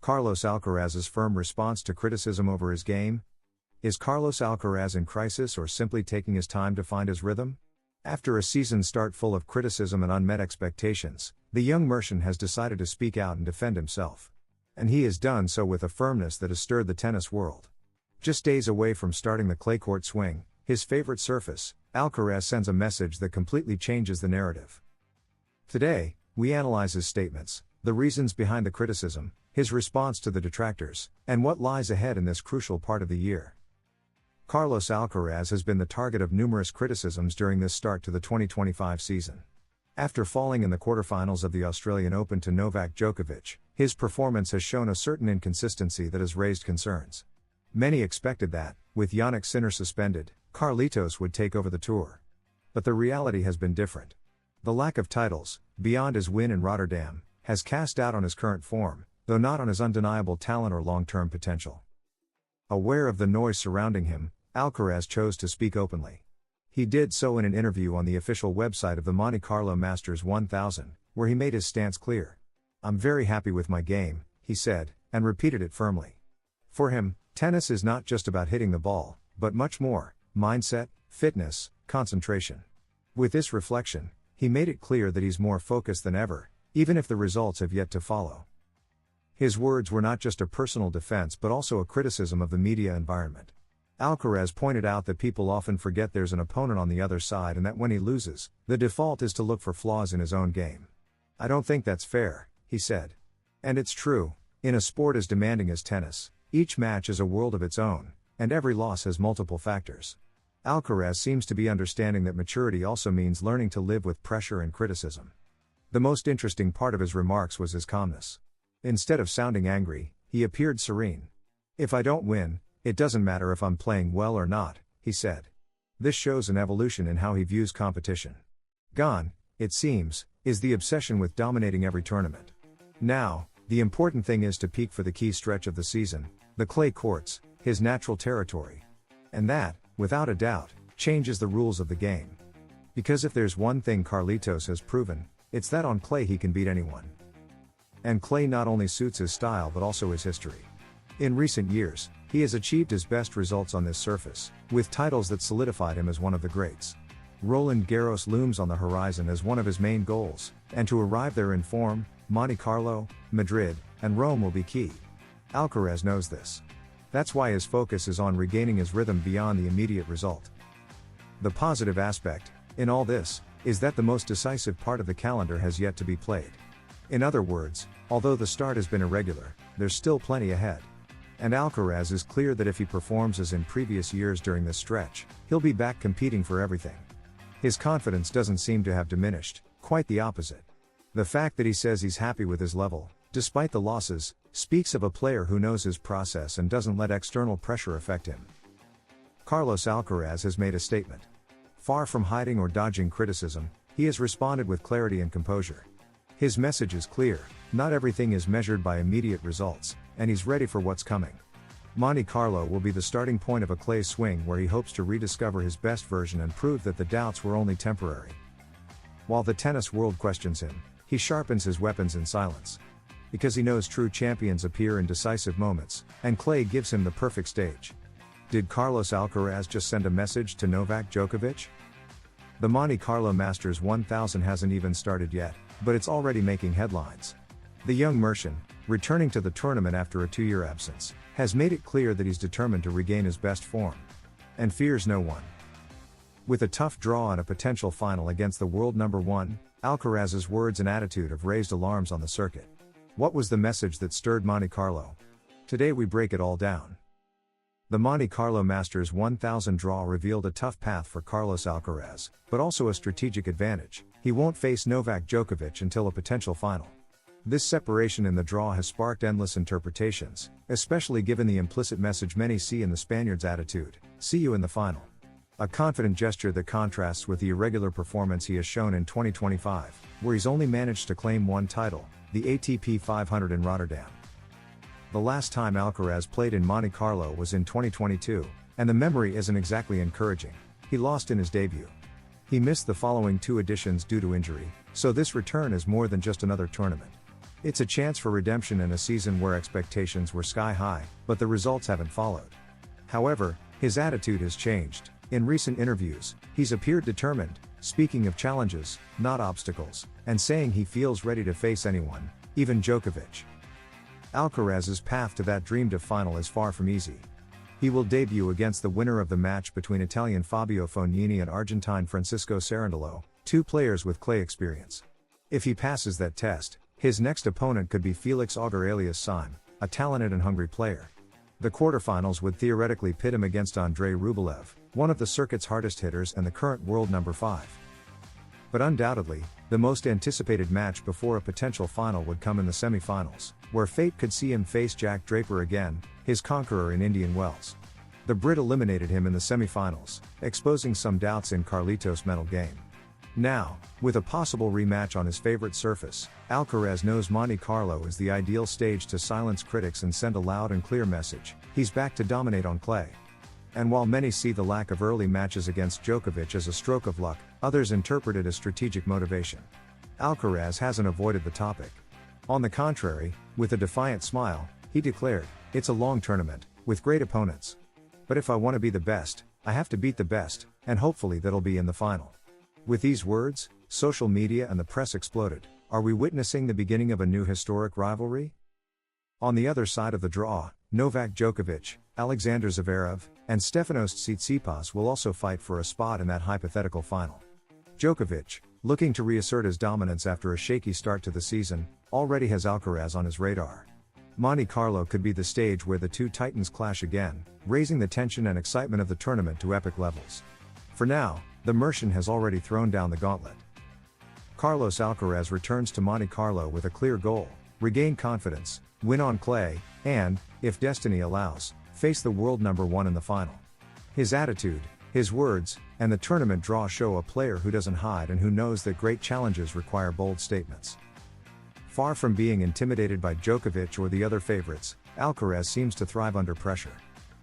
Carlos Alcaraz's firm response to criticism over his game? Is Carlos Alcaraz in crisis or simply taking his time to find his rhythm? After a season start full of criticism and unmet expectations, the young Mercian has decided to speak out and defend himself. And he has done so with a firmness that has stirred the tennis world. Just days away from starting the clay court swing, his favorite surface, Alcaraz sends a message that completely changes the narrative. Today, we analyze his statements, the reasons behind the criticism, his response to the detractors, and what lies ahead in this crucial part of the year. Carlos Alcaraz has been the target of numerous criticisms during this start to the 2025 season. After falling in the quarterfinals of the Australian Open to Novak Djokovic, his performance has shown a certain inconsistency that has raised concerns. Many expected that, with Jannik Sinner suspended, Carlitos would take over the tour. But the reality has been different. The lack of titles, beyond his win in Rotterdam, has cast doubt on his current form, though not on his undeniable talent or long-term potential. Aware of the noise surrounding him, Alcaraz chose to speak openly. He did so in an interview on the official website of the Monte Carlo Masters 1000, where he made his stance clear. "I'm very happy with my game," he said, and repeated it firmly. For him, tennis is not just about hitting the ball, but much more: mindset, fitness, concentration. With this reflection, he made it clear that he's more focused than ever, even if the results have yet to follow. His words were not just a personal defense but also a criticism of the media environment. Alcaraz pointed out that people often forget there's an opponent on the other side and that when he loses, the default is to look for flaws in his own game. "I don't think that's fair," he said. And it's true, in a sport as demanding as tennis, each match is a world of its own, and every loss has multiple factors. Alcaraz seems to be understanding that maturity also means learning to live with pressure and criticism. The most interesting part of his remarks was his calmness. Instead of sounding angry, he appeared serene. "If I don't win, it doesn't matter if I'm playing well or not," he said. This shows an evolution in how he views competition. Gone, it seems, is the obsession with dominating every tournament. Now, the important thing is to peak for the key stretch of the season, the clay courts, his natural territory. And that, without a doubt, changes the rules of the game. Because if there's one thing Carlitos has proven, it's that on clay he can beat anyone. And clay not only suits his style but also his history. In recent years, he has achieved his best results on this surface, with titles that solidified him as one of the greats. Roland Garros looms on the horizon as one of his main goals, and to arrive there in form, Monte Carlo, Madrid, and Rome will be key. Alcaraz knows this. That's why his focus is on regaining his rhythm beyond the immediate result. The positive aspect, in all this, is that the most decisive part of the calendar has yet to be played. In other words, although the start has been irregular, there's still plenty ahead. And Alcaraz is clear that if he performs as in previous years during this stretch, he'll be back competing for everything. His confidence doesn't seem to have diminished, quite the opposite. The fact that he says he's happy with his level, despite the losses, speaks of a player who knows his process and doesn't let external pressure affect him. Carlos Alcaraz has made a statement. Far from hiding or dodging criticism, he has responded with clarity and composure. His message is clear: not everything is measured by immediate results, and he's ready for what's coming. Monte Carlo will be the starting point of a clay swing where he hopes to rediscover his best version and prove that the doubts were only temporary. While the tennis world questions him, he sharpens his weapons in silence. Because he knows true champions appear in decisive moments, and clay gives him the perfect stage. Did Carlos Alcaraz just send a message to Novak Djokovic? The Monte Carlo Masters 1000 hasn't even started yet, but it's already making headlines. The young Mercian, returning to the tournament after a 2-year absence, has made it clear that he's determined to regain his best form. And fears no one. With a tough draw and a potential final against the world number 1, Alcaraz's words and attitude have raised alarms on the circuit. What was the message that stirred Monte Carlo? Today we break it all down. The Monte Carlo Masters 1000 draw revealed a tough path for Carlos Alcaraz, but also a strategic advantage. He won't face Novak Djokovic until a potential final. This separation in the draw has sparked endless interpretations, especially given the implicit message many see in the Spaniard's attitude: "See you in the final." A confident gesture that contrasts with the irregular performance he has shown in 2025, where he's only managed to claim one title, the ATP 500 in Rotterdam. The last time Alcaraz played in Monte Carlo was in 2022, and the memory isn't exactly encouraging. He lost in his debut. He missed the following 2 editions due to injury, so this return is more than just another tournament. It's a chance for redemption in a season where expectations were sky high, but the results haven't followed. However, his attitude has changed. In recent interviews, he's appeared determined, speaking of challenges, not obstacles, and saying he feels ready to face anyone, even Djokovic. Alcaraz's path to that dreamed-of final is far from easy. He will debut against the winner of the match between Italian Fabio Fognini and Argentine Francisco Cerundolo, two players with clay experience. If he passes that test, his next opponent could be Felix Auger-Aliassime, a talented and hungry player. The quarterfinals would theoretically pit him against Andrei Rublev, one of the circuit's hardest hitters and the current world number 5. But undoubtedly, the most anticipated match before a potential final would come in the semi-finals, where fate could see him face Jack Draper again, his conqueror in Indian Wells. The Brit eliminated him in the semi-finals, exposing some doubts in Carlitos' mental game. Now, with a possible rematch on his favorite surface, Alcaraz knows Monte Carlo is the ideal stage to silence critics and send a loud and clear message: he's back to dominate on clay. And while many see the lack of early matches against Djokovic as a stroke of luck, others interpret it as strategic motivation. Alcaraz hasn't avoided the topic. On the contrary, with a defiant smile, he declared, "It's a long tournament, with great opponents. But if I want to be the best, I have to beat the best, and hopefully that'll be in the final." With these words, social media and the press exploded. Are we witnessing the beginning of a new historic rivalry? On the other side of the draw, Novak Djokovic, Alexander Zverev, and Stefanos Tsitsipas will also fight for a spot in that hypothetical final. Djokovic, looking to reassert his dominance after a shaky start to the season, already has Alcaraz on his radar. Monte Carlo could be the stage where the two titans clash again, raising the tension and excitement of the tournament to epic levels. For now, the Mercian has already thrown down the gauntlet. Carlos Alcaraz returns to Monte Carlo with a clear goal: regain confidence, win on clay, and, if destiny allows, face the world number 1 in the final. His attitude, his words, and the tournament draw show a player who doesn't hide and who knows that great challenges require bold statements. Far from being intimidated by Djokovic or the other favorites, Alcaraz seems to thrive under pressure.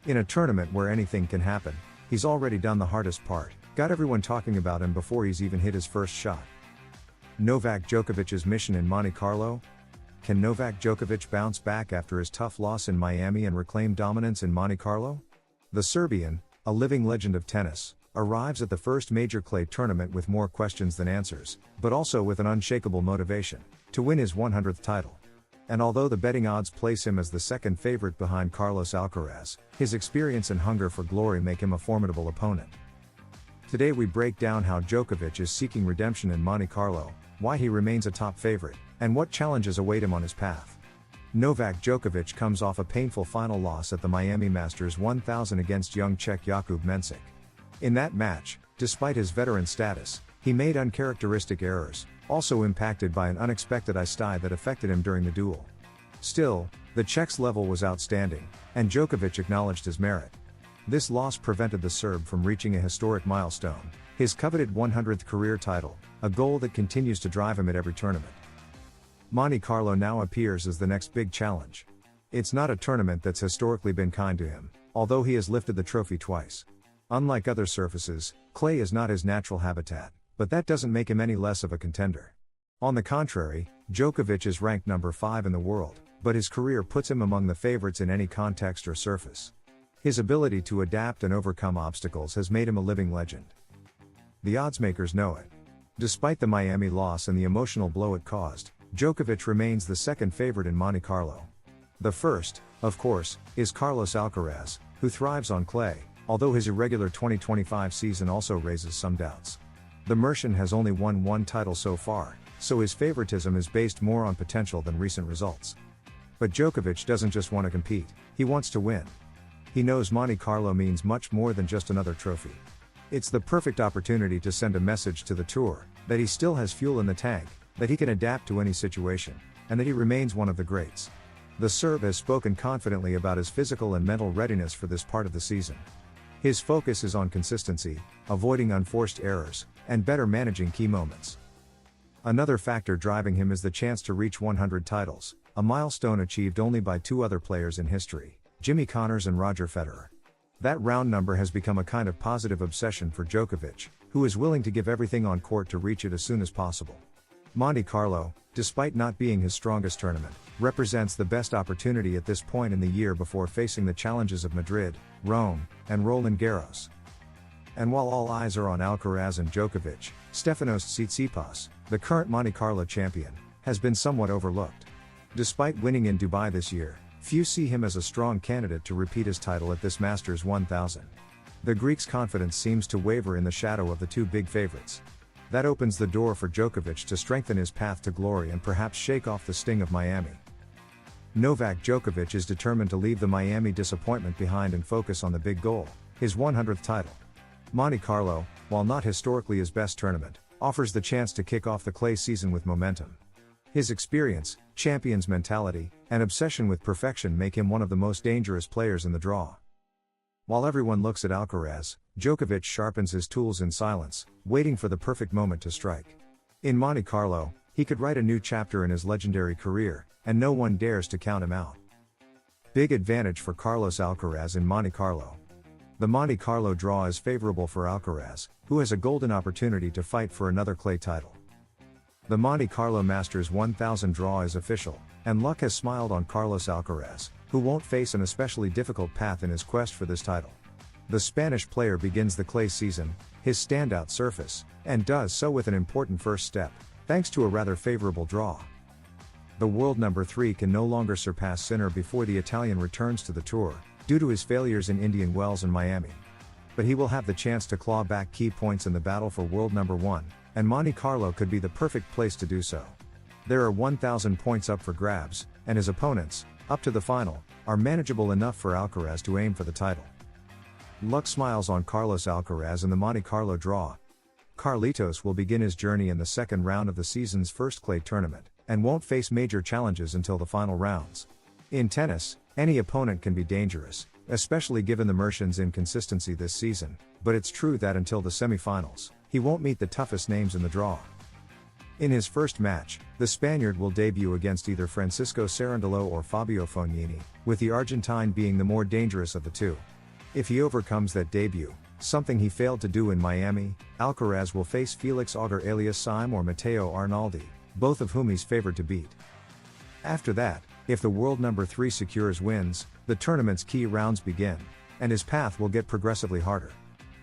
In a tournament where anything can happen, he's already done the hardest part, got everyone talking about him before he's even hit his first shot. Novak Djokovic's mission in Monte Carlo? Can Novak Djokovic bounce back after his tough loss in Miami and reclaim dominance in Monte Carlo? The Serbian, a living legend of tennis, arrives at the first major clay tournament with more questions than answers, but also with an unshakable motivation: to win his 100th title. And although the betting odds place him as the second favorite behind Carlos Alcaraz, his experience and hunger for glory make him a formidable opponent. Today we break down how Djokovic is seeking redemption in Monte Carlo, why he remains a top favorite, and what challenges await him on his path. Novak Djokovic comes off a painful final loss at the Miami Masters 1000 against young Czech Jakub Mensik. In that match, despite his veteran status, he made uncharacteristic errors, also impacted by an unexpected eye stye that affected him during the duel. Still, the Czech's level was outstanding, and Djokovic acknowledged his merit. This loss prevented the Serb from reaching a historic milestone, his coveted 100th career title, a goal that continues to drive him at every tournament. Monte Carlo now appears as the next big challenge. It's not a tournament that's historically been kind to him, although he has lifted the trophy twice. Unlike other surfaces, clay is not his natural habitat, but that doesn't make him any less of a contender. On the contrary, Djokovic is ranked number 5 in the world, but his career puts him among the favorites in any context or surface. His ability to adapt and overcome obstacles has made him a living legend. The oddsmakers know it. Despite the Miami loss and the emotional blow it caused, Djokovic remains the second favorite in Monte Carlo. The first, of course, is Carlos Alcaraz, who thrives on clay, although his irregular 2025 season also raises some doubts. The Mercian has only won 1 title so far, so his favoritism is based more on potential than recent results. But Djokovic doesn't just want to compete, he wants to win. He knows Monte Carlo means much more than just another trophy. It's the perfect opportunity to send a message to the tour, that he still has fuel in the tank, that he can adapt to any situation, and that he remains one of the greats. The Serb has spoken confidently about his physical and mental readiness for this part of the season. His focus is on consistency, avoiding unforced errors, and better managing key moments. Another factor driving him is the chance to reach 100 titles, a milestone achieved only by 2 other players in history, Jimmy Connors and Roger Federer. That round number has become a kind of positive obsession for Djokovic, who is willing to give everything on court to reach it as soon as possible. Monte Carlo, despite not being his strongest tournament, represents the best opportunity at this point in the year before facing the challenges of Madrid, Rome, and Roland Garros. And while all eyes are on Alcaraz and Djokovic, Stefanos Tsitsipas, the current Monte Carlo champion, has been somewhat overlooked. Despite winning in Dubai this year, few see him as a strong candidate to repeat his title at this Masters 1000. The Greek's confidence seems to waver in the shadow of the two big favorites. That opens the door for Djokovic to strengthen his path to glory and perhaps shake off the sting of Miami. Novak Djokovic is determined to leave the Miami disappointment behind and focus on the big goal, his 100th title. Monte Carlo, while not historically his best tournament, offers the chance to kick off the clay season with momentum. His experience, champion's mentality, and obsession with perfection make him one of the most dangerous players in the draw. While everyone looks at Alcaraz, Djokovic sharpens his tools in silence, waiting for the perfect moment to strike. In Monte Carlo, he could write a new chapter in his legendary career, and no one dares to count him out. Big advantage for Carlos Alcaraz in Monte Carlo. The Monte Carlo draw is favorable for Alcaraz, who has a golden opportunity to fight for another clay title. The Monte Carlo Masters 1000 draw is official, and luck has smiled on Carlos Alcaraz, who won't face an especially difficult path in his quest for this title. The Spanish player begins the clay season, his standout surface, and does so with an important first step, thanks to a rather favorable draw. The world number 3 can no longer surpass Sinner before the Italian returns to the tour, due to his failures in Indian Wells and Miami. But he will have the chance to claw back key points in the battle for world number 1, and Monte Carlo could be the perfect place to do so. There are 1,000 points up for grabs, and his opponents, up to the final, are manageable enough for Alcaraz to aim for the title. Luck smiles on Carlos Alcaraz in the Monte Carlo draw. Carlitos will begin his journey in the second round of the season's first clay tournament, and won't face major challenges until the final rounds. In tennis, any opponent can be dangerous, especially given the Merchant's inconsistency this season, but it's true that until the semifinals, he won't meet the toughest names in the draw. In his first match, the Spaniard will debut against either Francisco Cerundolo or Fabio Fognini, with the Argentine being the more dangerous of the two. If he overcomes that debut, something he failed to do in Miami, Alcaraz will face Felix Auger-Aliassime or Matteo Arnaldi, both of whom he's favored to beat. After that, if the world number 3 secures wins, the tournament's key rounds begin, and his path will get progressively harder.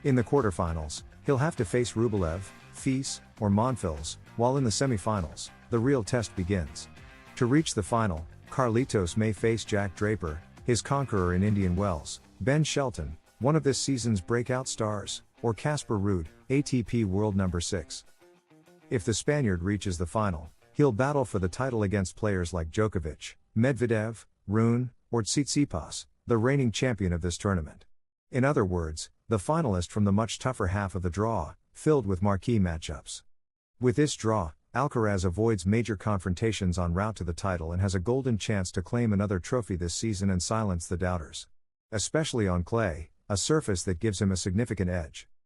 In the quarterfinals, he'll have to face Rublev, Fils, or Monfils, while in the semifinals, the real test begins. To reach the final, Carlitos may face Jack Draper, his conqueror in Indian Wells, Ben Shelton, one of this season's breakout stars, or Casper Ruud, ATP world number 6. If the Spaniard reaches the final, he'll battle for the title against players like Djokovic, Medvedev, Rune, or Tsitsipas, the reigning champion of this tournament. In other words, the finalist from the much tougher half of the draw, filled with marquee matchups. With this draw, Alcaraz avoids major confrontations en route to the title and has a golden chance to claim another trophy this season and silence the doubters. Especially on clay, a surface that gives him a significant edge.